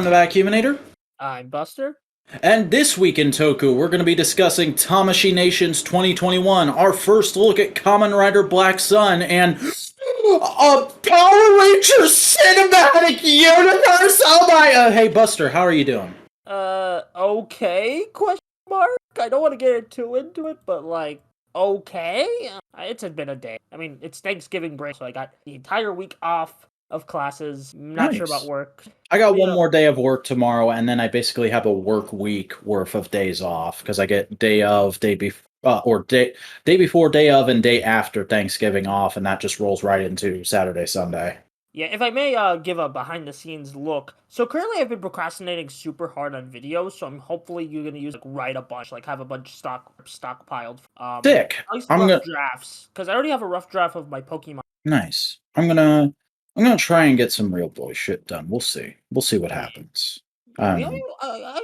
I'm the Vacuuminator. I'm Buster. And this week in Toku, we're going to be discussing Tamashii Nations 2021, our first look at Kamen Rider Black Sun, and a Power Rangers cinematic universe! Oh my... hey, Buster, how are you doing? Okay? Question mark? I don't want to get too into it, but okay? It's been a day. I mean, it's Thanksgiving break, so I got the entire week off of classes. Not sure about work. I got one more day of work tomorrow, and then I basically have a work week worth of days off, because I get day of, day before, day before, day of, and day after Thanksgiving off, and that just rolls right into Saturday, Sunday. Yeah, if I may give a behind-the-scenes look. So currently I've been procrastinating super hard on videos, so I'm hopefully you're going to use, write a bunch, have a bunch stockpiled. Sick! Drafts, because I already have a rough draft of my Pokemon. Nice. I'm gonna try and get some real boy shit done. We'll see. We'll see what happens. I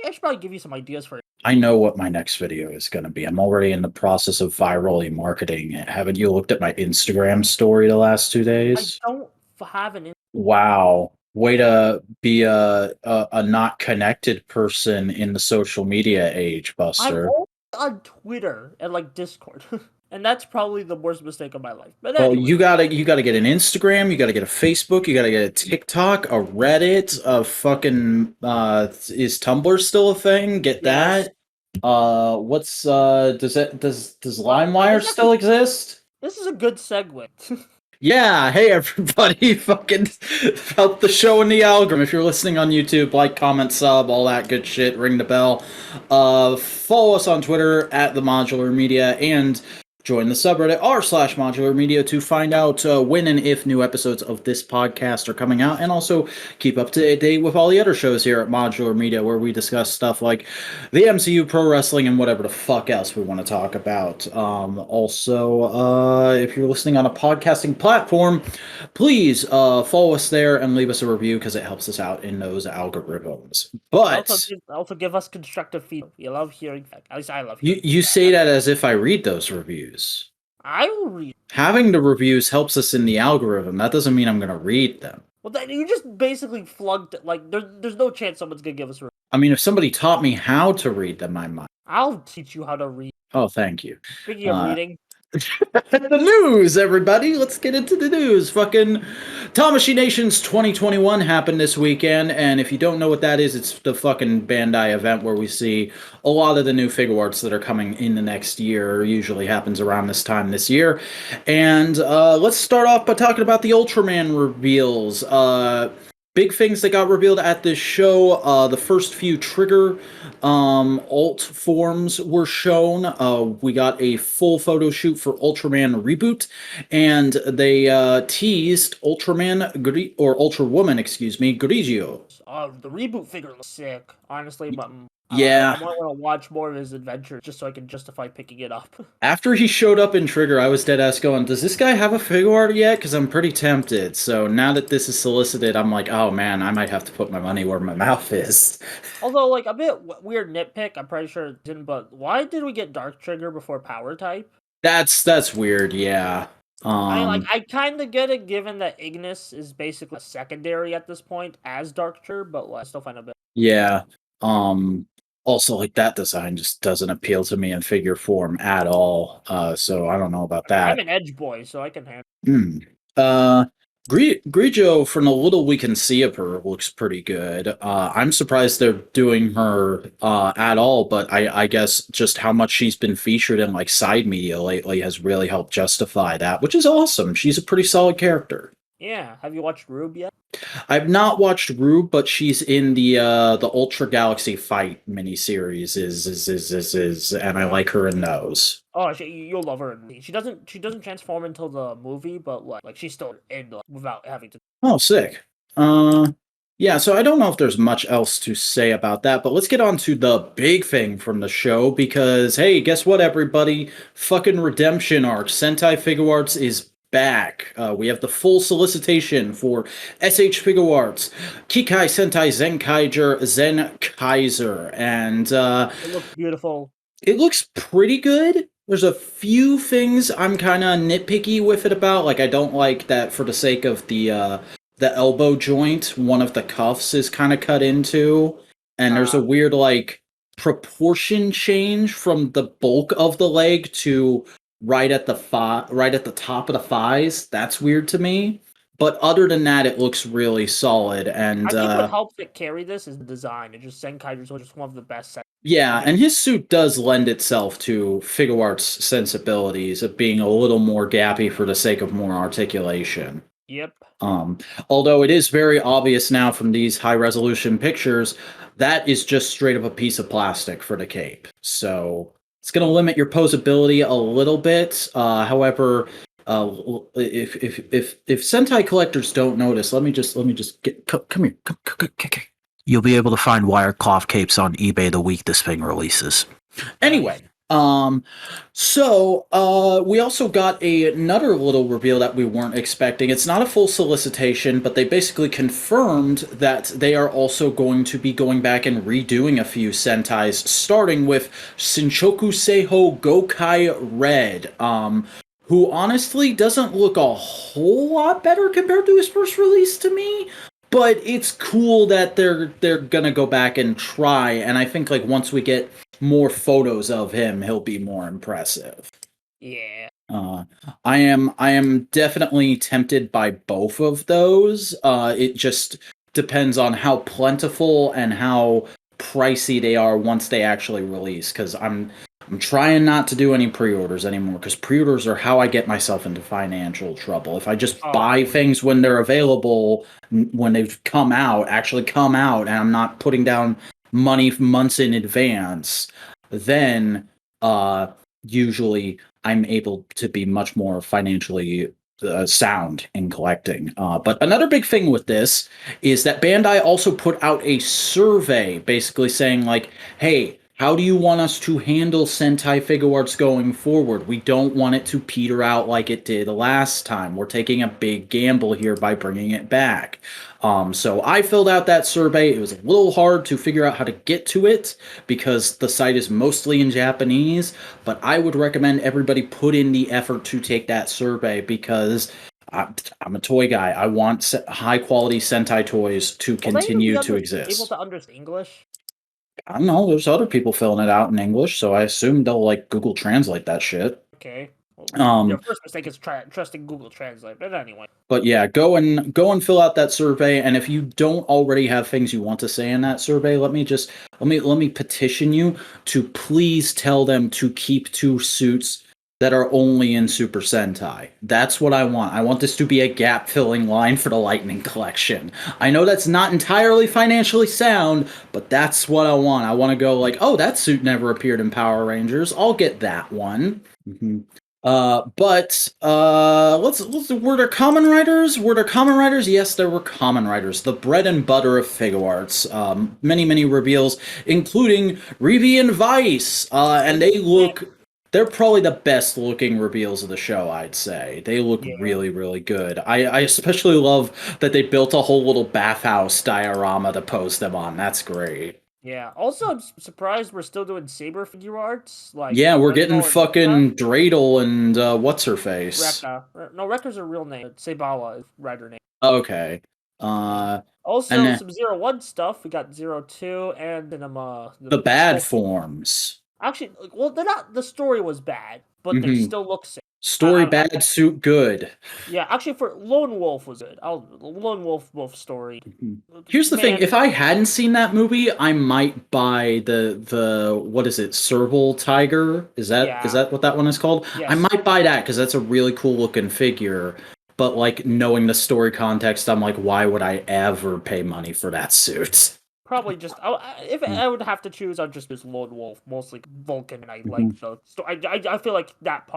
should probably give you some ideas for it. I know what my next video is going to be. I'm already in the process of virally marketing it. Haven't you looked at my Instagram story the last 2 days? I don't have an... Wow. Way to be a not connected person in the social media age, Buster. I'm on Twitter and Discord. And that's probably the worst mistake of my life. But well, anyway. you gotta get an Instagram, you gotta get a Facebook, you gotta get a TikTok, a Reddit, a fucking is Tumblr still a thing? Get that. What's does LimeWire still exist? This is a good segue. Yeah, hey everybody, fucking help the show in the algorithm. If you're listening on YouTube, like, comment, sub, all that good shit, ring the bell. Follow us on Twitter at the Modular Media, and join the subreddit r/Modular Media to find out when and if new episodes of this podcast are coming out, and also keep up to date with all the other shows here at Modular Media, where we discuss stuff like the MCU, pro wrestling, and whatever the fuck else we want to talk about. Also, if you're listening on a podcasting platform, please follow us there and leave us a review, because it helps us out in those algorithms. But also give us constructive feedback. We love hearing feedback. At least I love hearing you say that as if I read those reviews. I will read. Having the reviews helps us in the algorithm. That doesn't mean I'm going to read them. Well, then you just basically flunked. There's no chance someone's going to give us a review. I mean, if somebody taught me how to read them, I might. I'll teach you how to read. Oh, thank you. Speaking of reading. The news, everybody. Let's get into the news. Fucking Tamashii Nations 2021 happened this weekend, and if you don't know what that is, it's the fucking Bandai event where we see a lot of the new Figuarts that are coming in the next year. Usually happens around this time this year. And let's start off by talking about the Ultraman reveals. Big things that got revealed at this show. The first few Trigger alt forms were shown. We got a full photo shoot for Ultraman Reboot, and they teased Ultraman Ultrawoman, Grigio. The Reboot figure looks sick, honestly, but yeah, I want to watch more of his adventure just so I can justify picking it up. After he showed up in Trigger, I was deadass going, does this guy have a Figuart yet? Because I'm pretty tempted. So now that this is solicited, I'm like, oh man, I might have to put my money where my mouth is. Although, a bit weird nitpick, I'm pretty sure it didn't, but why did we get Dark Trigger before Power Type? That's weird, yeah. I kind of get it, given that Ignis is basically secondary at this point as Dark Trigger, but I still find it a bit... Yeah. Also, that design just doesn't appeal to me in figure form at all. So I don't know about that. I'm an Edge boy, so I can handle. Grigio, from the little we can see of her, looks pretty good. I'm surprised they're doing her at all, but I guess just how much she's been featured in side media lately has really helped justify that, which is awesome. She's a pretty solid character. Yeah, have you watched Rube yet? I've not watched Rube, but she's in the Ultra Galaxy Fight miniseries. And I like her in those. Oh, you'll love her. She doesn't transform until the movie, but she's still in without having to. Oh, sick. Yeah. So I don't know if there's much else to say about that, but let's get on to the big thing from the show, because hey, guess what, everybody? Fucking redemption arc. S.H.Figuarts is back. We have the full solicitation for S.H.Figuarts, Kikai Sentai Zenkaiser, and it looks beautiful. It looks pretty good. There's a few things I'm kind of nitpicky with it about. I don't like that for the sake of the the elbow joint, one of the cuffs is kind of cut into, and there's a weird like proportion change from the bulk of the leg to right at the top of the thighs. That's weird to me. But other than that, it looks really solid. And I think what helps it carry this is the design. It just Zenkaiser is just one of the best sets. yeah, and his suit does lend itself to Figuarts' sensibilities of being a little more gappy for the sake of more articulation. Yep. Although it is very obvious now from these high resolution pictures, that is just straight up a piece of plastic for the cape. So it's going to limit your posability a little bit. However, if Sentai collectors don't notice, let me just come here. Come. You'll be able to find wire cloth capes on eBay the week this thing releases. Anyway, so we also got another little reveal that we weren't expecting. It's not a full solicitation, but they basically confirmed that they are also going to be going back and redoing a few Sentais, starting with Shinkocchou Seihou GokaiRed, who honestly doesn't look a whole lot better compared to his first release to me. But it's cool that they're gonna go back and try, and I think like once we get more photos of him, he'll be more impressive. Yeah. I am definitely tempted by both of those. It just depends on how plentiful and how pricey they are once they actually release. Because I'm trying not to do any pre-orders anymore, because pre-orders are how I get myself into financial trouble. If I just buy things when they're available, when they've actually come out, and I'm not putting down money months in advance, then usually I'm able to be much more financially sound in collecting. But another big thing with this is that Bandai also put out a survey basically saying like, hey, how do you want us to handle Sentai Figuarts going forward? We don't want it to peter out like it did last time. We're taking a big gamble here by bringing it back. So I filled out that survey. It was a little hard to figure out how to get to it because the site is mostly in Japanese, but I would recommend everybody put in the effort to take that survey because I'm a toy guy. I want high-quality Sentai toys to continue to exist. Able to understand English? I don't know. There's other people filling it out in English, so I assume they'll like Google Translate that shit. Okay. Well, your first mistake is trusting Google Translate, but anyway. But yeah, go and fill out that survey, and if you don't already have things you want to say in that survey, let me petition you to please tell them to keep 2 suits that are only in Super Sentai. That's what I want. I want this to be a gap-filling line for the Lightning Collection. I know that's not entirely financially sound, but that's what I want. I want to go like, oh, that suit never appeared in Power Rangers. I'll get that one. Mm-hmm. But were there Kamen Riders? Were there Kamen Riders? Yes, there were Kamen Riders. The bread and butter of Figuarts. Many reveals, including Revice. And they're probably the best looking reveals of the show, I'd say. They look really good. I especially love that they built a whole little bathhouse diorama to pose them on. That's great. Yeah. Also, I'm surprised we're still doing Saber Figuarts. Like, yeah, we're getting fucking Dreidel and what's her face. Rekka. No, Rekka's her real name. Sabawa is writer name. Okay. Also, some 01 stuff. We got 02 and the bad forms. Actually, well, they're not. The story was bad, but they still look sick. Story bad, suit good. Yeah, actually, for Lone Wolf was good. Lone Wolf story. Here's the thing: if I hadn't seen that movie, I might buy the what is it, Serval Tiger? Is that what that one is called? Yes. I might buy that because that's a really cool looking figure. But like knowing the story context, I'm like, why would I ever pay money for that suit? Probably just if I would have to choose, I'd just use Lone Wolf, mostly Vulcan. And I like the story. I feel like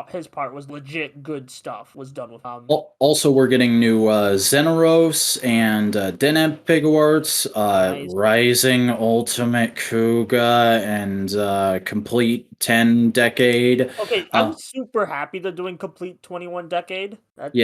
his part was legit good stuff. Was done with Also, we're getting new Xeneros and Deneb Figuarts, Rising Ultimate Kuga, and Complete 10 Decade. Okay, I'm super happy they're doing Complete 21 Decade. That's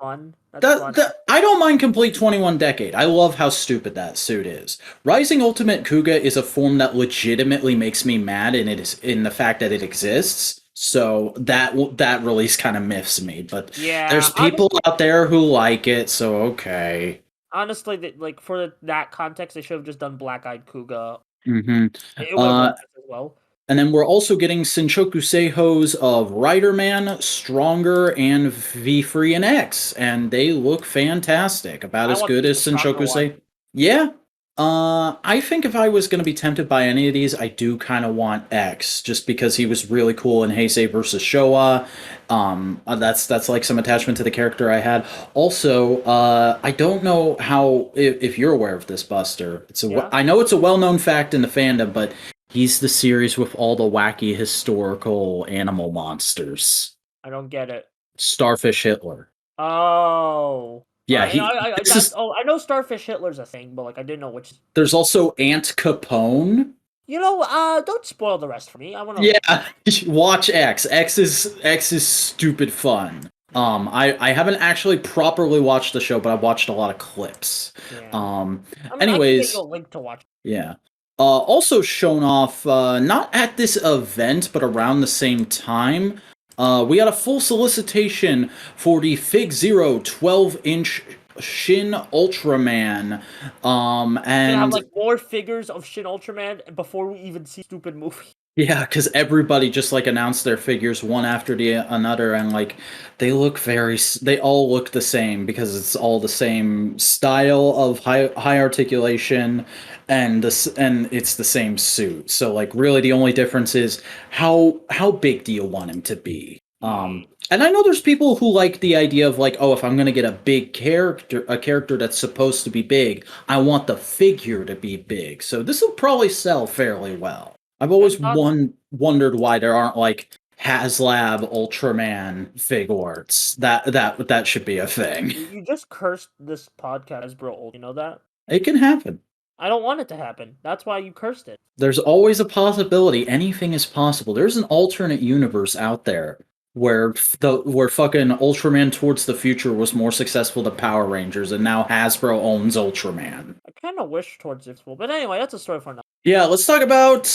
fun. I don't mind Complete 21 Decade. I love how stupid that suit is. Rising Ultimate Kuga is a form that legitimately makes me mad, and it is in the fact that it exists. So that release kind of miffs me. But there's people out there who like it, so okay. Honestly, like for that context, they should have just done Black Eyed Kuga. Mm-hmm. It would have worked as well. And then we're also getting Senchoku Seihous of Riderman, Stronger, and V Free and X, and they look fantastic. About as good as Senchoku Seihou. Yeah. I think if I was going to be tempted by any of these, I do kind of want X, just because he was really cool in Heisei versus Showa. That's like some attachment to the character I had. Also, I don't know how if you're aware of this, Buster. I know it's a well-known fact in the fandom, but he's the series with all the wacky historical animal monsters. I don't get it. Starfish Hitler. Oh. Yeah, I know Starfish Hitler's a thing, but like I didn't know which. There's also Aunt Capone. Don't spoil the rest for me. I want to. Yeah, watch X. X is stupid fun. I haven't actually properly watched the show, but I've watched a lot of clips. Yeah. Anyways, I can get you a link to watch. Yeah. Also shown off, not at this event, but around the same time, we got a full solicitation for the FigZero 12-inch Shin Ultraman. And have like more figures of Shin Ultraman before we even see stupid movie. Yeah, because everybody just like announced their figures one after another, and like they all look the same because it's all the same style of high articulation, and it's the same suit. So like really the only difference is how big do you want him to be? And I know there's people who like the idea of like, oh, if I'm gonna get a character that's supposed to be big, I want the figure to be big. So this will probably sell fairly well. I've always wondered why there aren't like HasLab Ultraman Figuarts. That should be a thing. You just cursed this podcast, bro. You know that? It can happen. I don't want it to happen. That's why you cursed it. There's always a possibility. Anything is possible. There's an alternate universe out there where fucking Ultraman Towards the Future was more successful than Power Rangers, and now Hasbro owns Ultraman. I kind of wish Towards the Future, but anyway, that's a story for another. Yeah, let's talk about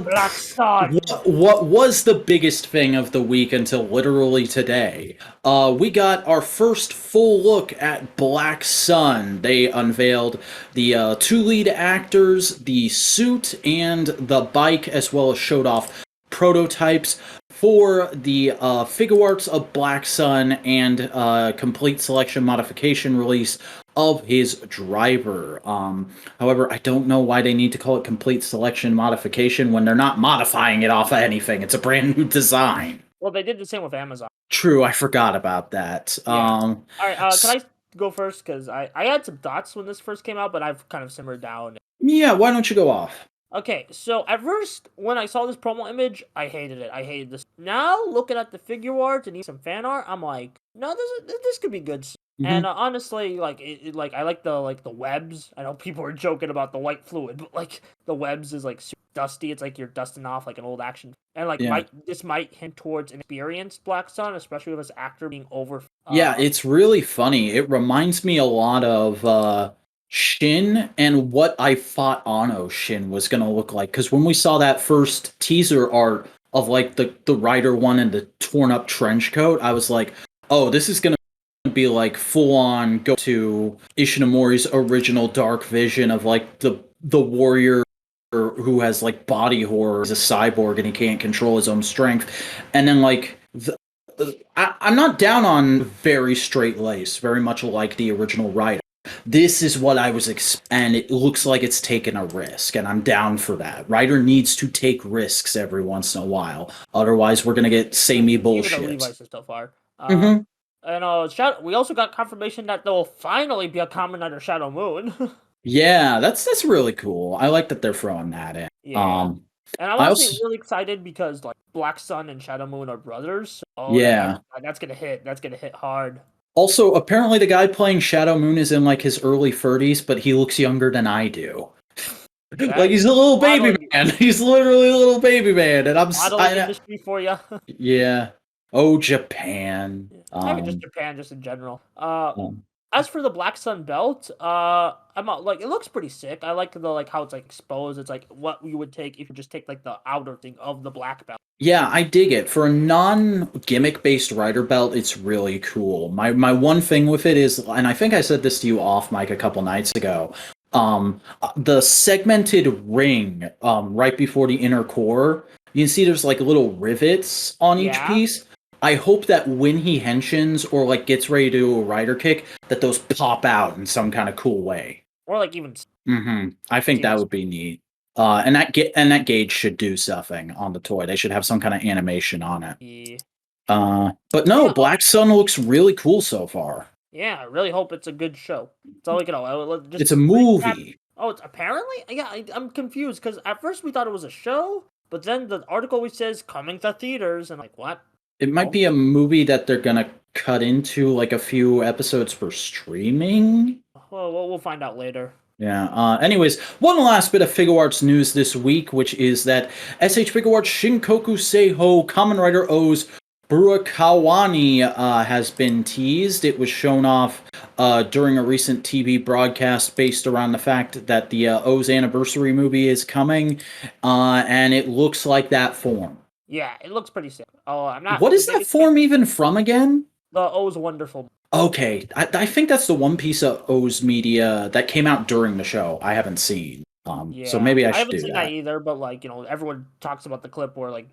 Black Sun. What was the biggest thing of the week until literally today? We got our first full look at Black Sun. They unveiled the two lead actors, the suit, and the bike, as well as showed off prototypes for the Figuarts of Black Sun and complete selection modification release of his driver. However, I don't know why they need to call it complete selection modification when they're not modifying it off of anything. It's a brand new design. Well, they did the same with Amazon. True, I forgot about that. Yeah. All right, can I go first? Because I had some thoughts when this first came out, but I've kind of simmered down. Yeah, why don't you go off? Okay, so at first, when I saw this promo image, I hated it. I hated this. Now, looking at the figure art and some fan art, I'm like, no, this could be good. Mm-hmm. And honestly, like, I like the webs. I know people are joking about the white fluid, but like the webs is like super dusty. It's like you're dusting off like an old action. And like, this might hint towards an experienced Black Sun, especially with this actor being over. Yeah, it's really funny. It reminds me a lot of Shin and what I thought Anno Shin was going to look like. Because when we saw that first teaser art of like the rider one and the torn up trench coat, I was like, oh, this is going to be like full on go to Ishinomori's original Dark Vision of like the warrior who has like body horror as a cyborg and he can't control his own strength. And then like I'm not down on very straight lace, very much like the original rider. This is what I was and it looks like it's taken a risk, and I'm down for that. Ryder needs to take risks every once in a while. Otherwise, we're going to get samey bullshit. Even the Levi's is so far. And we also got confirmation that there will finally be a Kamen Rider Shadow Moon. Yeah, that's really cool. I like that they're throwing that in. Yeah. And I'm honestly really excited because like Black Sun and Shadow Moon are brothers. So, that's gonna hit. That's gonna hit hard. Also, apparently the guy playing Shadow Moon is in like his early 30s, but he looks younger than I do. Like he's a little baby man. He's literally a little baby man, and I'm modeling industry for you. Yeah. Oh, Japan. Maybe just Japan, just in general. As for the Black Sun belt, I'm not, like, it looks pretty sick. I like the like how it's like exposed. It's like what you would take if you just take like the outer thing of the black belt. Yeah, I dig it. For a non-gimmick based rider belt, it's really cool. My one thing with it is, and I think I said this to you off mic a couple nights ago, the segmented ring right before the inner core, you can see there's like little rivets on each Yeah, piece. I hope that when he henshins or like gets ready to do a rider kick, that those pop out in some kind of cool way. or like even I think that seems. would be neat. And that gauge should do something on the toy. They should have some kind of animation on it. Yeah. But no, Yeah, Black Sun looks really cool so far. yeah. I really hope it's a good show. That's all we can know. Just It's a recap. movie. Oh, it's apparently. Yeah, I'm confused because at first we thought it was a show, but then the article which says coming to theaters, and like what? It might be a movie that they're gonna cut into like a few episodes for streaming. Well, we'll find out later. Yeah. Anyways, one last bit of Figuarts news this week, which is that S.H.Figuarts Shinkocchou Seihou Kamen Rider O's Burakawani has been teased. It was shown off during a recent TV broadcast based around the fact that the O's anniversary movie is coming, and it looks like that form. Yeah, it looks pretty sick. Oh, I'm not. What is that form even from again? The O's wonderful. Okay, I think that's the one piece of O's media that came out during the show I haven't seen. Yeah, So maybe I should haven't do seen that. that either. But like everyone talks about the clip where like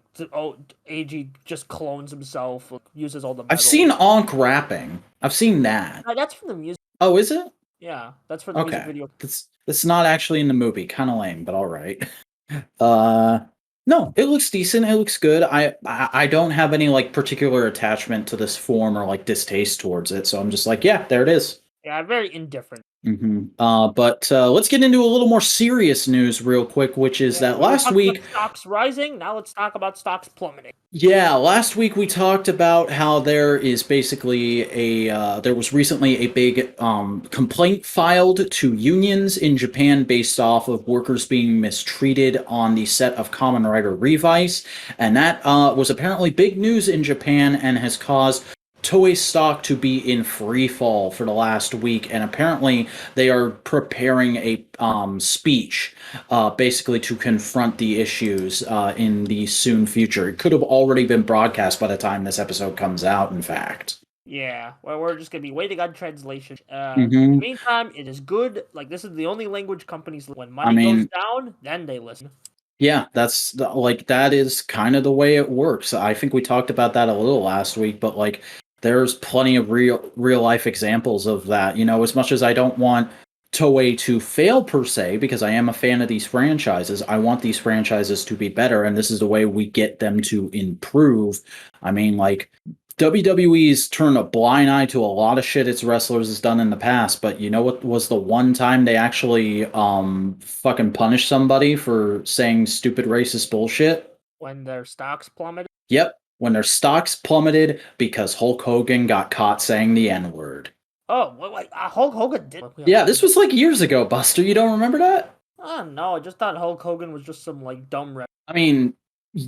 AG just clones himself, uses all the. I've seen Onk rapping. I've seen that. That's from the music. Oh, is it? Yeah, that's for the music Okay. video. That's not actually in the movie. Kind of lame, but all right. No, it looks decent. It looks good. I don't have any like particular attachment to this form or like distaste towards it, so I'm just like, yeah, there it is. Yeah, very indifferent. But let's get into a little more serious news real quick, which is that We were last talking week. about stocks rising. Now let's talk about stocks plummeting. Yeah, last week we talked about how there is basically there was recently a big complaint filed to unions in Japan based off of workers being mistreated on the set of Kamen Rider Revice, and that was apparently big news in Japan and has caused Toei stock to be in free fall for the last week, and apparently they are preparing a speech basically to confront the issues in the soon future. It could have already been broadcast by the time this episode comes out, in fact. Yeah, well, we're just gonna be waiting on translation. In the meantime, it is good. Like this is the only language companies when money goes down, then they listen. Yeah, that is kind of the way it works. I think we talked about that a little last week, but like there's plenty of real life examples of that. As much as I don't want Toei to fail per se, because I am a fan of these franchises, I want these franchises to be better, and this is the way we get them to improve. I mean, like WWE's turned a blind eye to a lot of shit its wrestlers has done in the past, but you know what was the one time they actually fucking punished somebody for saying stupid racist bullshit? When their stocks plummeted? Yep, when their stocks plummeted because Hulk Hogan got caught saying the N-word. Oh, wait, Hulk Hogan did? Yeah, this was like years ago, Buster. You don't remember that? Oh, no, I just thought Hulk Hogan was just some, like, dumb rep. I mean,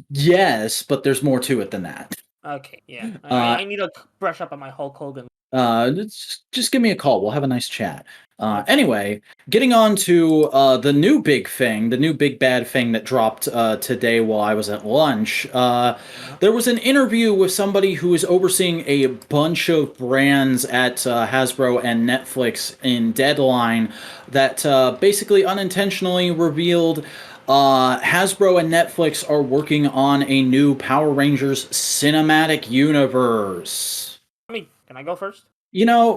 yes, but there's more to it than that. Okay, yeah. I need to brush up on my Hulk Hogan. Just give me a call. We'll have a nice chat. Anyway, getting on to the new big thing, the new big bad thing that dropped today while I was at lunch. There was an interview with somebody who is overseeing a bunch of brands at Hasbro and Netflix in Deadline that basically unintentionally revealed Hasbro and Netflix are working on a new Power Rangers cinematic universe. Can I go first?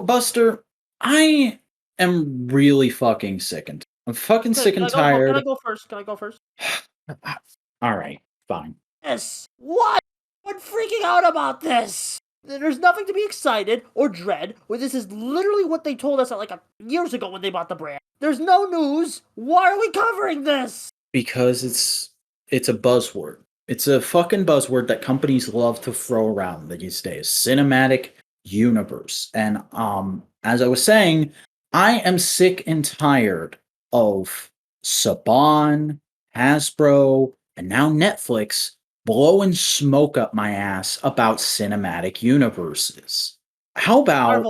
Buster, I am really fucking sick and I'm fucking sick and tired. Can I go first? All right, fine. Yes. What? I'm freaking out about this. There's nothing to be excited or dread. This is literally what they told us like years ago when they bought the brand. There's no news. Why are we covering this? Because it's a buzzword. It's a fucking buzzword that companies love to throw around these days. Cinematic universe. And as I was saying, I am sick and tired of Saban, Hasbro, and now Netflix blowing smoke up my ass about cinematic universes. How about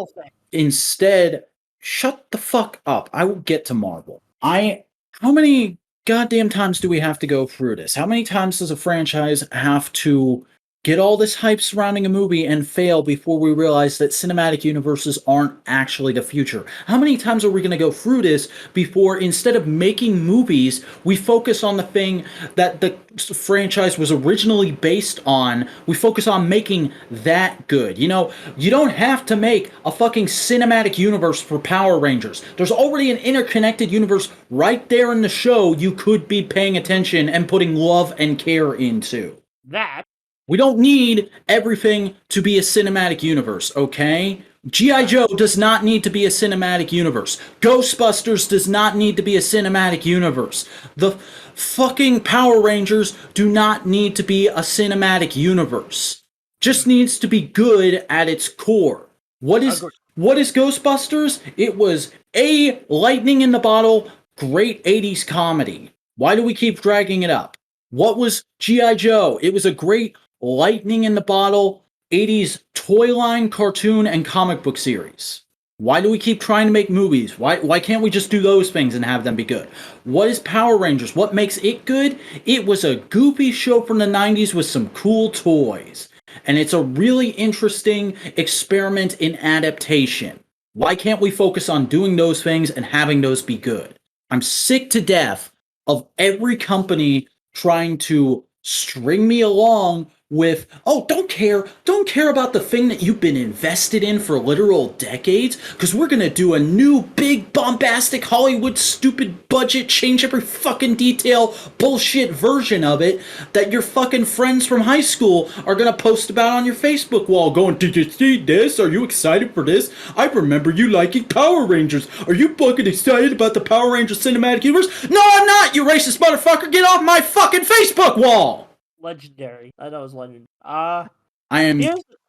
instead Shut the fuck up. I will get to Marvel. How many goddamn times do we have to go through this? How many times does a franchise have to get all this hype surrounding a movie and fail before we realize that cinematic universes aren't actually the future? How many times are we going to go through this before, instead of making movies, we focus on the thing that the franchise was originally based on? We focus on making that good. You know, you don't have to make a fucking cinematic universe for Power Rangers. There's already an interconnected universe right there in the show you could be paying attention and putting love and care into. That We don't need everything to be a cinematic universe, okay? G.I. Joe does not need to be a cinematic universe. Ghostbusters does not need to be a cinematic universe. The fucking Power Rangers do not need to be a cinematic universe. Just needs to be good at its core. What is Ghostbusters? It was a lightning in the bottle, great 80s comedy. Why do we keep dragging it up? What was G.I. Joe? It was a great lightning in the bottle 80s toy line, cartoon, and comic book series. Why do we keep trying to make movies? Why can't we just do those things and have them be good? What is Power Rangers? What makes it good? It was a goofy show from the 90s with some cool toys. And it's a really interesting experiment in adaptation. Why can't we focus on doing those things and having those be good? I'm sick to death of every company trying to string me along with, oh, don't care about the thing that you've been invested in for literal decades, because we're gonna do a new big bombastic Hollywood stupid budget, change every fucking detail bullshit version of it that your fucking friends from high school are gonna post about on your Facebook wall going, did you see this? Are you excited for this? I remember you liking Power Rangers. Are you fucking excited about the Power Rangers cinematic universe? No, I'm not, you racist motherfucker. Get off my fucking Facebook wall. legendary. I know it's legendary. I am.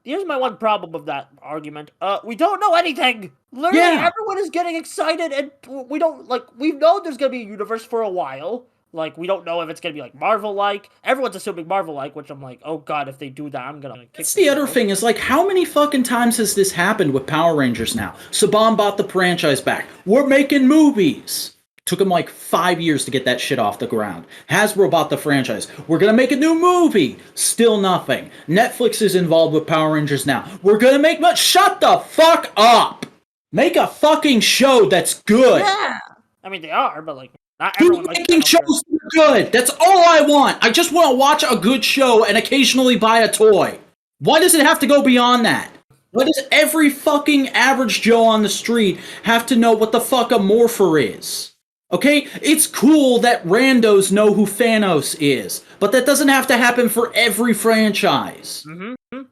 Here's my one problem with that argument. We don't know anything. Literally, everyone is getting excited, and we don't we've known there's gonna be a universe for a while. Like, we don't know if it's gonna be like Marvel-like. Everyone's assuming Marvel-like, which I'm like, oh god, if they do that, I'm gonna kick. That's the other thing, is like, how many fucking times has this happened with Power Rangers now? Saban bought the franchise back. We're making movies. Took him like 5 years to get that shit off the ground. Hasbro bought the franchise. We're gonna make a new movie. Still nothing. Netflix is involved with Power Rangers now. We're gonna make shut the fuck up! Make a fucking show that's good. Yeah. I mean, they are, but like, not everyone likes making shows that are good. That's all I want. I just want to watch a good show and occasionally buy a toy. Why does it have to go beyond that? Why does every fucking average Joe on the street have to know what the fuck a morpher is? Okay? It's cool that randos know who Thanos is, but that doesn't have to happen for every franchise.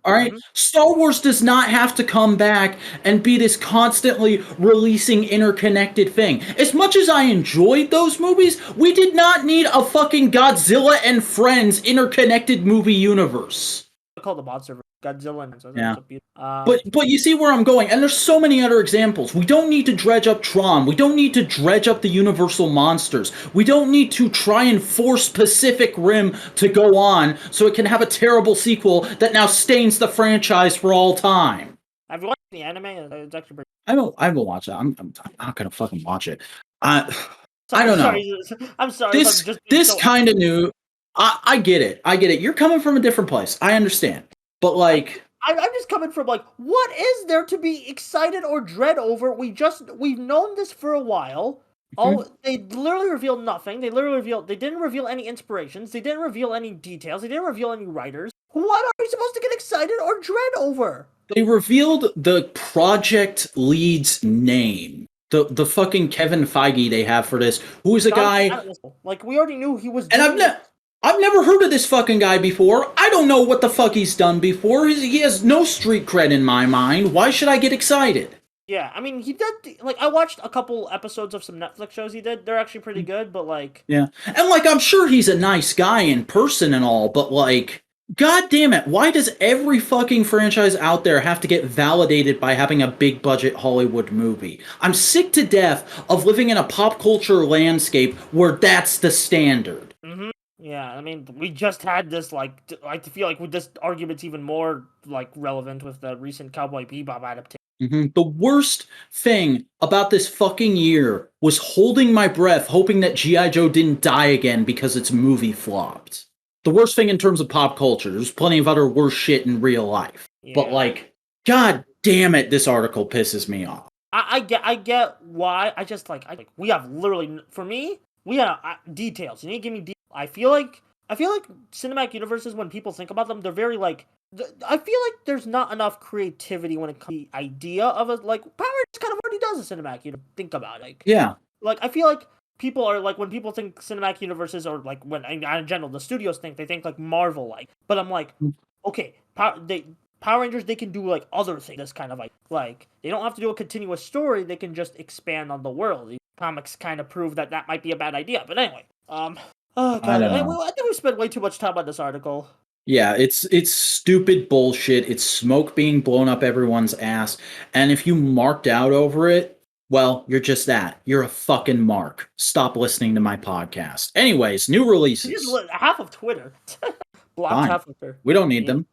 Alright? Star Wars does not have to come back and be this constantly releasing interconnected thing. As much as I enjoyed those movies, we did not need a fucking Godzilla and Friends interconnected movie universe. I call the monster Godzilla and yeah. But you see where I'm going, and there's so many other examples. We don't need to dredge up Tron. We don't need to dredge up the Universal monsters. We don't need to try and force Pacific Rim to go on so it can have a terrible sequel that now stains the franchise for all time. Have you watched the anime? It's actually pretty... I will watch it. I'm not gonna fucking watch it. I don't know. I'm sorry. This kind of new. I get it. You're coming from a different place. I understand. But like, I'm just coming from like, what is there to be excited or dread over? We've known this for a while. Oh, they literally revealed nothing. They didn't reveal any inspirations. They didn't reveal any details. They didn't reveal any writers. What are we supposed to get excited or dread over? They revealed the project lead's name. The fucking Kevin Feige they have for this, who is a guy like, we already knew he was. And I've never heard of this fucking guy before. I don't know what the fuck he's done before. He has no street cred in my mind. Why should I get excited? Yeah, I mean, he did, like, I watched a couple episodes of some Netflix shows he did. They're actually pretty good, but, like... Yeah, and, like, I'm sure he's a nice guy in person and all, but, like, god damn it, why does every fucking franchise out there have to get validated by having a big-budget Hollywood movie? I'm sick to death of living in a pop culture landscape where that's the standard. Yeah, I mean, we just had this, like, I feel like with this argument's even more, like, relevant with the recent Cowboy Bebop adaptation. The worst thing about this fucking year was holding my breath, hoping that G.I. Joe didn't die again because its movie flopped. The worst thing in terms of pop culture. There's plenty of other worse shit in real life. Yeah. But, like, god damn it, this article pisses me off. I get why. I just like we have literally, for me, we have details. You need to give me details. I feel like cinematic universes, when people think about them, they're very like. I feel like there's not enough creativity when it comes to the idea of a like Power Rangers kind of already does a cinematic. You think about it, like I feel like people are like, when people think cinematic universes, or like when in general the studios think, they think like Marvel like. But I'm like, okay, Power Rangers, they can do like other things. This kind of like they don't have to do a continuous story. They can just expand on the world. The comics kind of prove that that might be a bad idea. But anyway, oh god, I think we spent way too much time on this article. Yeah, it's stupid bullshit. It's smoke being blown up everyone's ass. And if you marked out over it, well, you're just that. You're a fucking mark. Stop listening to my podcast. Anyways, new releases. Half of Twitter. Blocked Fine. half of Twitter. We don't need them.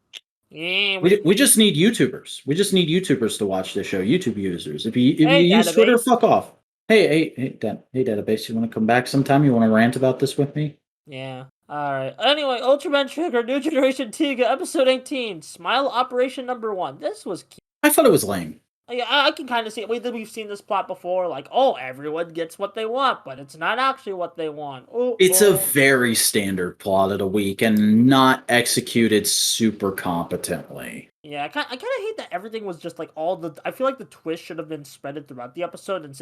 Yeah, we just need YouTubers. We just need YouTubers to watch this show. YouTube users. If you Hey, use database. Twitter, fuck off. Hey, database. You want to come back sometime? You want to rant about this with me? Yeah. Alright. Anyway, Ultraman Trigger, New Generation Tiga, Episode 18, Smile Operation Number 1. This was cute. I thought it was lame. Yeah, I can kind of see it. We've seen this plot before, like, oh, everyone gets what they want, but it's not actually what they want. It's a very standard plot of the week and not executed super competently. Yeah, I kind of hate that everything was just like I feel like the twist should have been spread throughout the episode and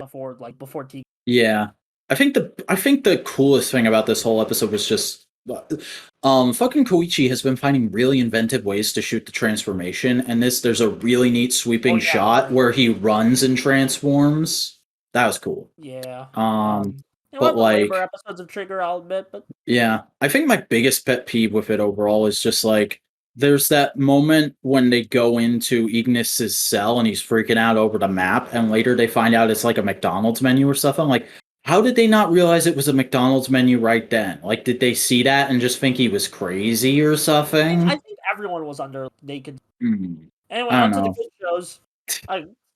before Tiga. Yeah. I think the coolest thing about this whole episode was just fucking Koichi has been finding really inventive ways to shoot the transformation, and there's a really neat sweeping shot where he runs and transforms. That was cool. Yeah. But like labor episodes of Trigger, I'll admit, but yeah, I think my biggest pet peeve with it overall is just like there's that moment when they go into Ignis's cell and he's freaking out over the map, and later they find out it's like a McDonald's menu or something. Like, how did they not realize it was a McDonald's menu right then? Like, did they see that and just think he was crazy or something? I think everyone was under naked. Anyway, on to the good shows.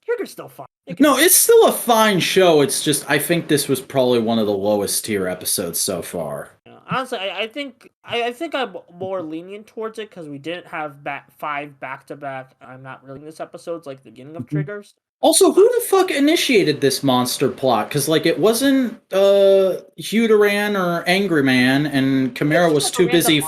Trigger's still fine. No, it's still a fine show. It's just, I think this was probably one of the lowest tier episodes so far. Yeah, honestly, I think I'm more lenient towards it because we didn't have 5 back-to-back. I'm not really in this episode's like the beginning of Triggers. Also, who the fuck initiated this monster plot? Because, like, it wasn't Hudaran or Angry Man, and Chimera was too busy.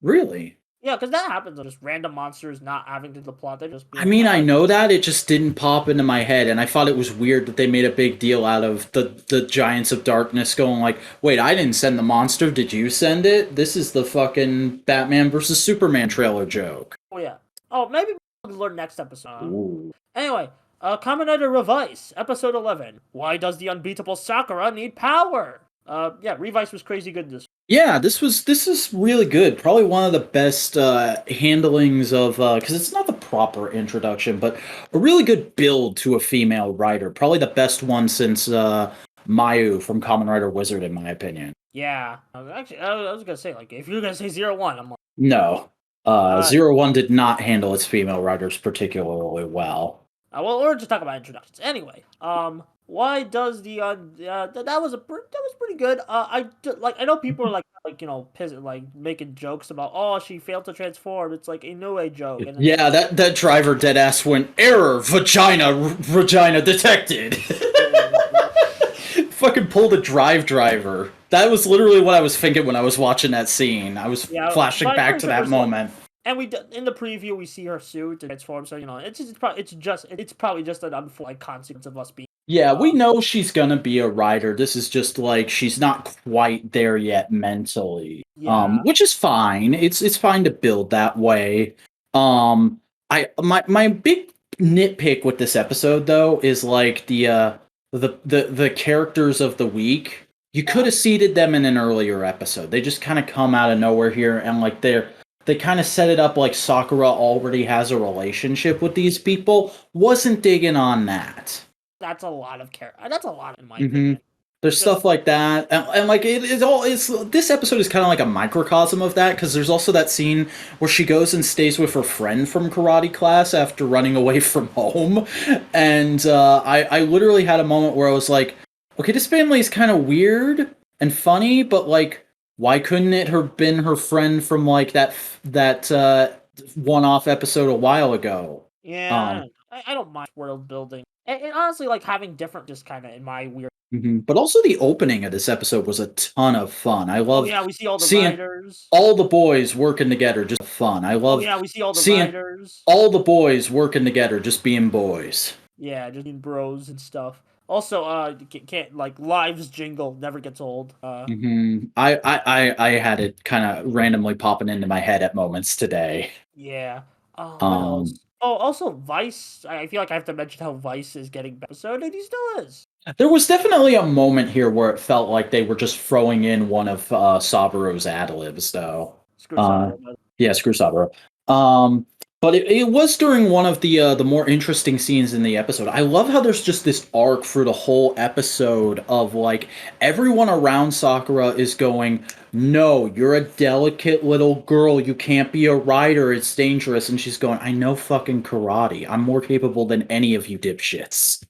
Really? Yeah, because that happens. Just random monsters not having to the plot. They just. I mean, I know that. It just didn't pop into my head, and I thought it was weird that they made a big deal out of the Giants of Darkness going like, wait, I didn't send the monster. Did you send it? This is the fucking Batman versus Superman trailer joke. Oh, yeah. Oh, maybe we'll learn next episode. Anyway. Kamen Rider Revice, Episode 11. Why does the unbeatable Sakura need power? Yeah, Revice was crazy good this. Yeah, this is really good. Probably one of the best handlings of because it's not the proper introduction, but a really good build to a female writer. Probably the best one since Mayu from Kamen Rider Wizard, in my opinion. Yeah, actually, I was gonna say, like, if you were gonna say 01, I'm like, no. 01 did not handle its female writers particularly well. Well, we're just talking about introductions. Anyway, why does the that was pretty good. I know people are pissed, like making jokes about, oh, she failed to transform. It's like a no-way joke. And yeah, that driver dead ass went error vagina detected. Fucking pulled a driver. That was literally what I was thinking when I was watching that scene. I was flashing back to that moment. And in the preview we see her suit and transform, so it's probably just an unfortunate consequence of us being. Yeah, we know she's gonna be a writer. This is just like she's not quite there yet mentally, which is fine. It's fine to build that way. My big nitpick with this episode though is like the characters of the week. You could have seeded them in an earlier episode. They just kind of come out of nowhere here, and like they kind of set it up like Sakura already has a relationship with these people. Wasn't digging on that. That's a lot of character. That's a lot in my opinion. There's stuff like that, and like it's this episode is kind of like a microcosm of that because there's also that scene where she goes and stays with her friend from karate class after running away from home, and I literally had a moment where I was like, okay, this family is kind of weird and funny, but like, why couldn't it have been her friend from like that one-off episode a while ago? Yeah, I don't mind world building, and honestly, like having different, just kind of in my weird. But also the opening of this episode was a ton of fun. I Oh loved yeah, we see all the seeing writers. all the boys working together, just fun. I Oh love yeah, we see all the seeing writers. all the boys working together, just being boys. Yeah, just being bros and stuff. Also, can't like Lives jingle never gets old. I had it kind of randomly popping into my head at moments today. Yeah. What else? Um, Oh, also Vice. I feel like I have to mention how Vice is getting better, episode, and he still is. there was definitely a moment here where it felt like they were just throwing in one of Saburo's ad libs, though. Screw Uh, Saburo, but Yeah, screw Saburo. But it was during one of the more interesting scenes in the episode. I love how there's just this arc through the whole episode of like everyone around Sakura is going, "No, you're a delicate little girl. You can't be a rider. It's dangerous." And she's going, "I know fucking karate. I'm more capable than any of you dipshits."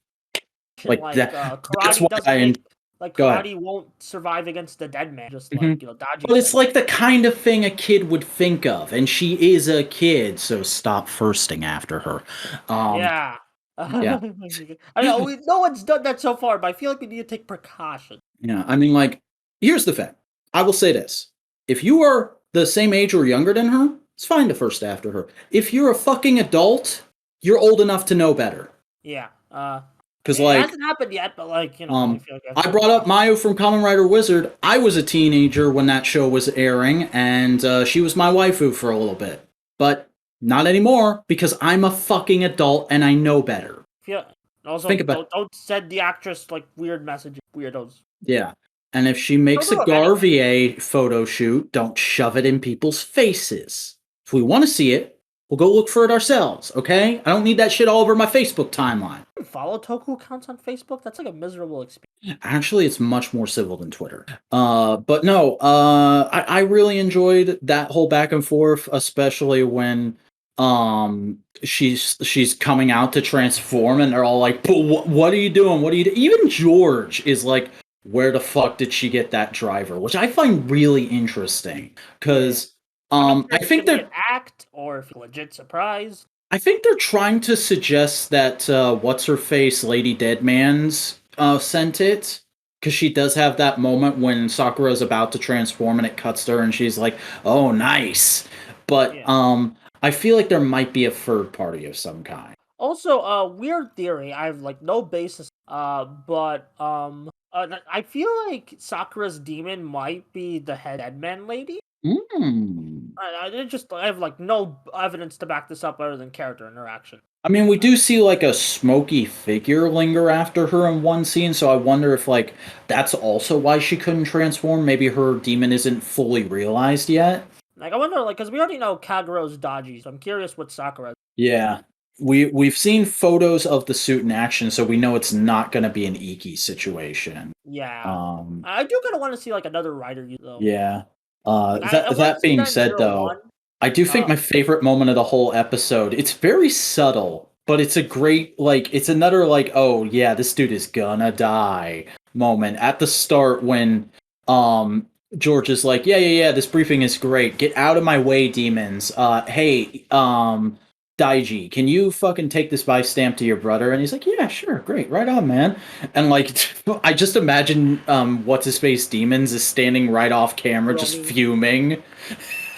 Like like that. That's karate why doesn't I make like go ahead. karate won't survive against the dead man, just Mhm. like Daji But it's said. like the kind of thing a kid would think of, and she is a kid, so stop firsting after her. Um, Yeah. yeah, I know no one's done that so far, but I feel like we need to take precautions. yeah. I mean, like, here's the thing. I will say this: if you are the same age or younger than her, it's fine to first after her. If you're a fucking adult, you're old enough to know better. Yeah. Because, It like, hasn't happened yet, but like I feel like we have to I take brought up precautions. Mayu from Kamen Rider Wizard. I was a teenager when that show was airing, and she was my waifu for a little bit. But not anymore, because I'm a fucking adult and I know better. Feel also Think about don't send the actress like weird messages, weirdos. Yeah. And if she makes a Don't do 'em anyway. Garvier photo shoot, don't shove it in people's faces. If we want to see it, we'll go look for it ourselves, okay? I don't need that shit all over my Facebook timeline. Follow Toku accounts on Facebook. That's like a miserable experience. Actually, it's much more civil than Twitter. But no, I really enjoyed that whole back and forth, especially when she's coming out to transform and they're all like, "But what are you doing? What are you doing?" Even George is like, where the fuck did she get that driver? Which I find really interesting Yeah. because I'm not I sure if it's think gonna be they're an act or if it's legit surprise. I think they're trying to suggest that what's her face, Lady Deadman's sent it because she does have that moment when Sakura's about to transform and it cuts to her and she's like, "Oh, nice." But Yeah. I feel like there might be a third party of some kind. Also, weird theory. I have like no basis. But I feel like Sakura's demon might be the head Deadman lady. Mm. I have like no evidence to back this up other than character interaction. I mean, we do see like a smoky figure linger after her in one scene, so I wonder if like that's also why she couldn't transform. Maybe her demon isn't fully realized yet. Like I wonder, like, because we already know Kagero's dodgy, so I'm curious what Sakura. Yeah. We've seen photos of the suit in action, so we know it's not going to be an Iki situation. Yeah, Um, I do kind of want to see like another writer though. yeah. Like I want to That see being that in said, zero one. though, I do think my favorite moment of the whole episode. It's very subtle, but it's a great like. It's another like, oh yeah, this dude is gonna die moment at the start when George is like, yeah, this briefing is great. Get out of my way, demons. Hey, Daiji, can you fucking take this buy stamp to your brother? And he's like, yeah, sure, great, right on, man. And like, I just imagine what's his face demons is standing right off camera, just Hiromi. fuming.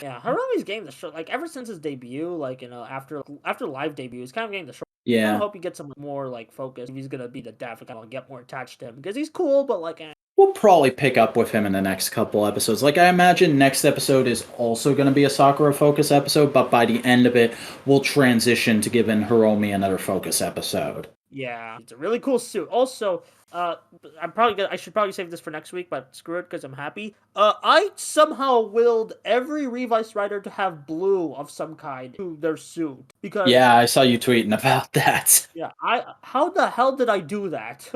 Yeah, Hiromi's getting the short. Like ever since his debut, like after live debut, he's kind of getting the short. I kind Yeah, of hope he gets some more like focus. If he's gonna be the def, I kind of get more attached to him because he's cool, but like. we'll probably pick up with him in the next couple episodes. Like, I imagine next episode is also going to be a Sakura focus episode, but by the end of it, we'll transition to giving Hiromi another focus episode. Yeah, it's a really cool suit. Also, I should probably save this for next week, but screw it because I'm happy. I somehow willed every Revice writer to have blue of some kind to their suit because Yeah, I saw you tweeting about that. yeah, how the hell did I do that?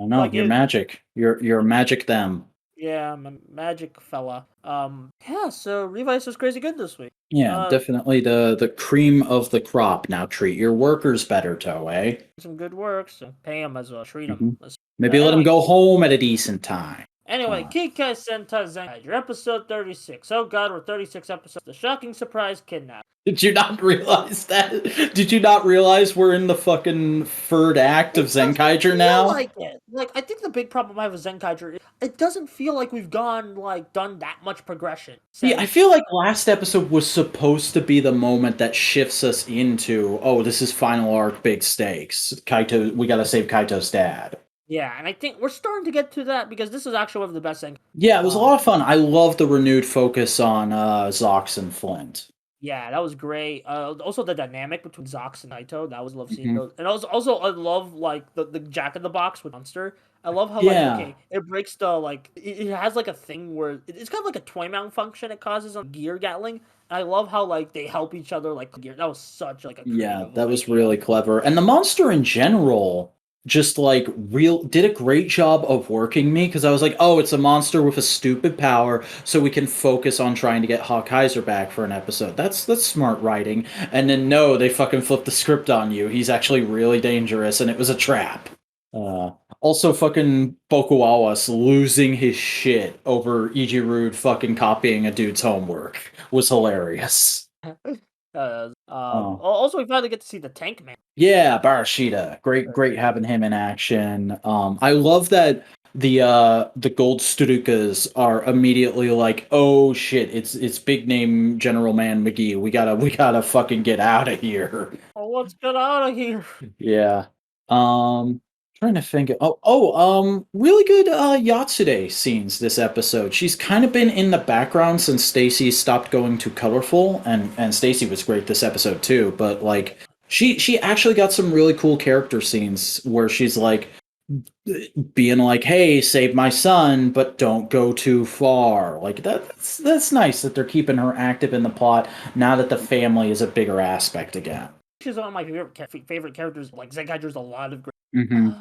I know, Like you're it, magic. You're magic them. yeah, I'm a magic fella. Yeah. So Revice was crazy good this week. Yeah, definitely the cream of the crop. Now treat your workers better, Toei. Some good work. So pay them as well. Treat them. Hmm. Maybe let them Anyway, go home at a decent time. Kikai Sentai Zenkaiser, episode 36. Oh god, we're 36 episodes. The shocking surprise kidnap. Did you not realize that? Did you not realize we're in the fucking third act of It doesn't Zenkaiser feel now? like it. Like, I think the big problem I have with Zenkaiser is it doesn't feel like we've done that much progression. Yeah, I feel like last episode was supposed to be the moment that shifts us into, oh, this is final arc, big stakes. Kaito, we gotta save Kaito's dad. Yeah, and I think we're starting to get to that because this is actually one of the best things. Yeah, it was a lot of fun. I love the renewed focus on Zox and Flint. Yeah, that was great. Also the dynamic between Zox and Naito, that was love seeing Mhm. those. And also I love like the Jack in the Box with Monster. I love how Yeah. like okay, it breaks the like it has like a thing where it's kind of like a toy mount function it causes on gear gatling. And I love how like they help each other like gear. That was such like a Yeah, creative that was idea. really clever. And the monster in general just like did a great job of working me because I was like, oh, it's a monster with a stupid power, so we can focus on trying to get Hawkeiser back for an episode. That's smart writing. And then no, they fucking flipped the script on you. He's actually really dangerous, and it was a trap. Also, fucking Bokuawas losing his shit over Ijirude fucking copying a dude's homework was hilarious. Oh. Also we finally get to see the Tank Man. Yeah, Barashida. Great having him in action. I love that the gold Sturukas are immediately like, oh shit, it's big name General Man McGee. We gotta fucking get out of here. Oh, let's get out of here. Yeah. Trying to think. Really good Yatsude scenes this episode. She's kind of been in the background since Stacy stopped going too colorful, and Stacy was great this episode too. But like, she actually got some really cool character scenes where she's like being like, "Hey, save my son, but don't go too far." Like that's nice that they're keeping her active in the plot now that the family is a bigger aspect again. She's one of my favorite characters. Like Zenkaiser's a lot of great. Mm-hmm.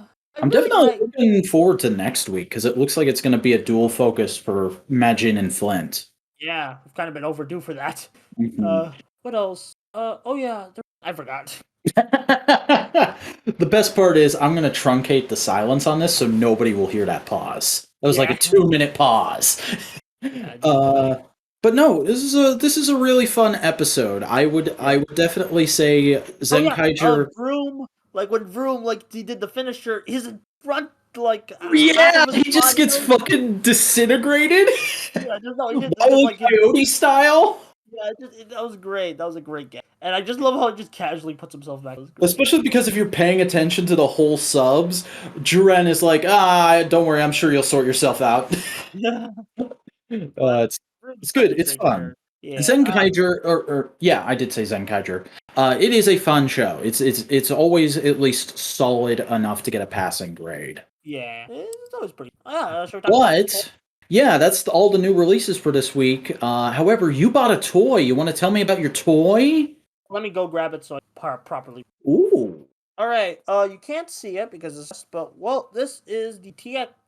I'm really definitely looking forward to next week because it looks like it's going to be a dual focus for Majin and Flint. Yeah, I've kind of been overdue for that. Mm-hmm. What else? Oh yeah, I forgot. The best part is I'm going to truncate the silence on this so nobody will hear that pause. That was like a 2-minute pause. But no, this is a really fun episode. I would definitely say Zenkaiser. Vroom, like when Vroom like he did the finisher, his front like yeah, he just gets fucking disintegrated. Yeah, Coyote style. Yeah, that was great. That was a great game, and I just love how he just casually puts himself back. Especially because if you're paying attention to the whole subs, Juren is like, don't worry, I'm sure you'll sort yourself out. It's good. It's fun. Yeah. Zenkaiser, or yeah, I did say Zenkaiser. It is a fun show. It's always at least solid enough to get a passing grade. Yeah, it's always pretty. But yeah, that's all the new releases for this week. However, you bought a toy. You want to tell me about your toy? Let me go grab it so I properly. Ooh. All right. You can't see it because it's well. This is the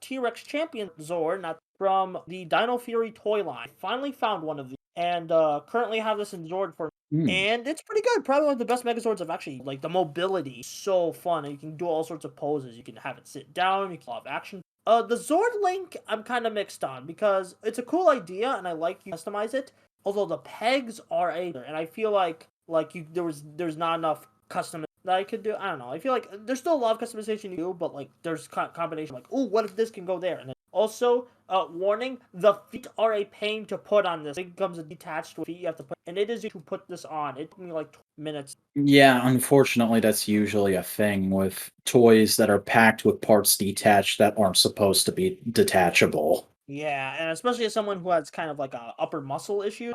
T-Rex Champion Zord, not from the Dino Fury toy line. Finally found one of these, and currently have this in Zord form. And it's pretty good. Probably one of the best Megazords I've actually like. The mobility is so fun, and you can do all sorts of poses. You can have it sit down. You can have action. The Zord Link, I'm kind of mixed on because it's a cool idea, and I like you customize it. Although the pegs are and I feel like there's not enough custom that I could do. I don't know. I feel like there's still a lot of customization you do, but like there's combination like, oh, what if this can go there? And then also, warning: the feet are a pain to put on this. It comes detached with feet you have to put, and it is to put this on. It took me like 20 minutes. Yeah, unfortunately, that's usually a thing with toys that are packed with parts detached that aren't supposed to be detachable. Yeah, and especially as someone who has kind of like a upper muscle issue.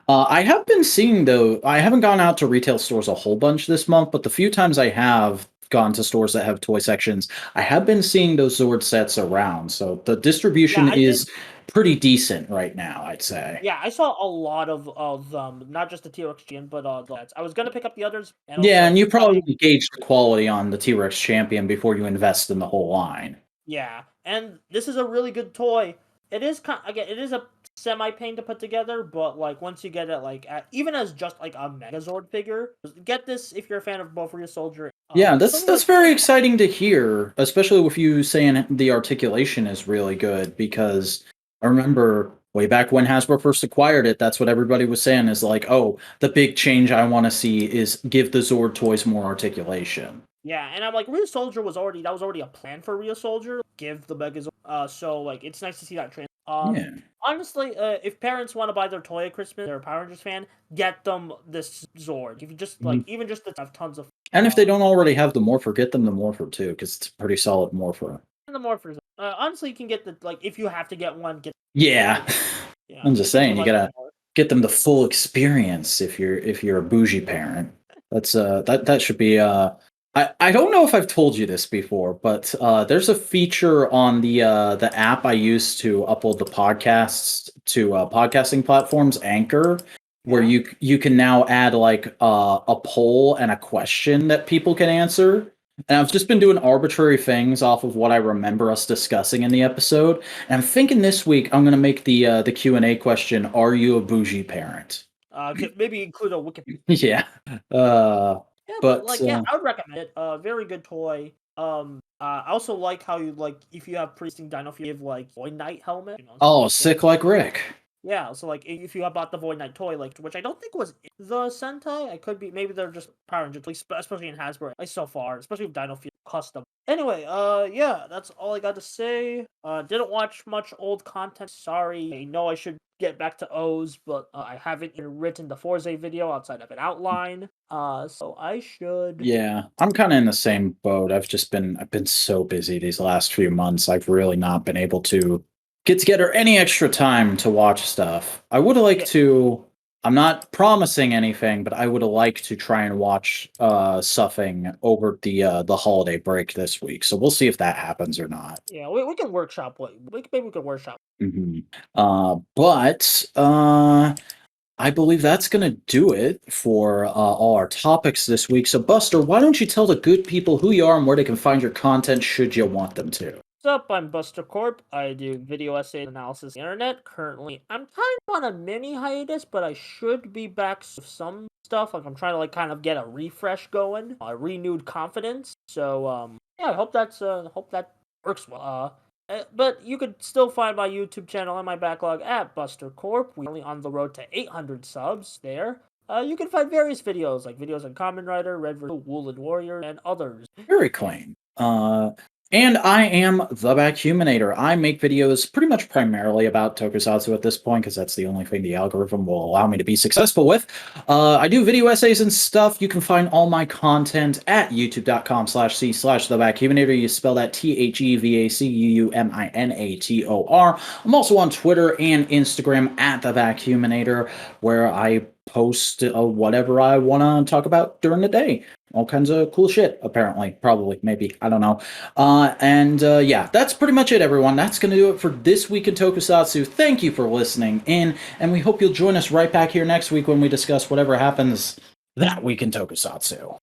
I have been seeing though. I haven't gone out to retail stores a whole bunch this month, but the few times I have gone to stores that have toy sections, I have been seeing those Zord sets around. So the distribution is pretty decent right now, I'd say. Yeah, I saw a lot of them, not just the T-Rex Champion, but I was gonna pick up the others. And you probably gauge the quality on the T-Rex Champion before you invest in the whole line. Yeah, and this is a really good toy. It is again, it is a semi pain to put together, but like once you get it, like even as just like a Megazord figure, get this if you're a fan of both Rhea Soldier. Yeah, It's only that's like very exciting to hear, especially with you saying the articulation is really good, because I remember way back when Hasbro first acquired it, that's what everybody was saying is like, oh, the big change I want to see is give the Zord toys more articulation. yeah, and I'm like Rhea Soldier was already a plan for Rhea Soldier. Give the Megazord. So like it's nice to see that trans. Yeah. Honestly, if parents want to buy their toy at Christmas, they're a Power Rangers fan, get them this Zord. If you just like, Mhm. even just to have tons of. And if they don't already have the Morpher, get them the Morpher too, because it's a pretty solid Morpher. And the Morphers. Honestly, you can get the like if you have to get one, get. Yeah. Yeah, I'm just especially saying, you like gotta get them the full experience if you're a bougie parent. That's that should be I don't know if I've told you this before, but there's a feature on the app I use to upload the podcasts to podcasting platforms, Anchor, where Yeah. you can now add like a poll and a question that people can answer. And I've just been doing arbitrary things off of what I remember us discussing in the episode. And I'm thinking this week I'm gonna make the Q&A question: Are you a bougie parent? Maybe include a Wikipedia. Yeah. Yeah, but But like, yeah, I would recommend it. Very good toy. I also like how you like if you have Priesting Dino, if you give like Void Knight helmet. You know, oh, sick like Rick. yeah, so like if you have bought the Void Knight toy, like which I don't think was in the Sentai, I could be maybe they're just Power Rangers, especially in Hasbro, like so far, especially with Dino Fuel custom. Anyway, yeah, that's all I got to say. Didn't watch much old content. Sorry. I know I should get back to O's, but I haven't even written the Forze video outside of an outline. So I should. Yeah, I'm kind of in the same boat. I've been so busy these last few months. I've really not been able to get together any extra time to watch stuff. I would like Yeah, to. I'm not promising anything, but I would like to try and watch something over the holiday break this week. So we'll see if that happens or not. yeah, we can workshop. Maybe we can workshop. hmm but I believe that's going to do it for all our topics this week. So, Buster, why don't you tell the good people who you are and where they can find your content should you want them to? What's up? I'm Buster Corp. I do video essay analysis on the internet. Currently, I'm kind of on a mini hiatus, but I should be back with some stuff. Like I'm trying to like kind of get a refresh going, a renewed confidence. So yeah, I hope that works well. But you could still find my YouTube channel and my backlog at Buster Corp. We're only on the road to 800 subs there. You can find various videos, like videos on Kamen Rider, Red vs. Woolen Warrior, and others. Very clean. And I am the Vacuuminator. I make videos pretty much primarily about tokusatsu at this point because that's the only thing the algorithm will allow me to be successful with. I do video essays and stuff. You can find all my content at youtube.com/c/the Vacuuminator. You spell that THEVACUUMINATOR. I'm also on Twitter and Instagram at the Vacuuminator, where I post whatever I want to talk about during the day. All kinds of cool shit, apparently. Probably, maybe. I don't know. Yeah, that's pretty much it, everyone. That's going to do it for this week in Tokusatsu. Thank you for listening in, and we hope you'll join us right back here next week when we discuss whatever happens that week in Tokusatsu.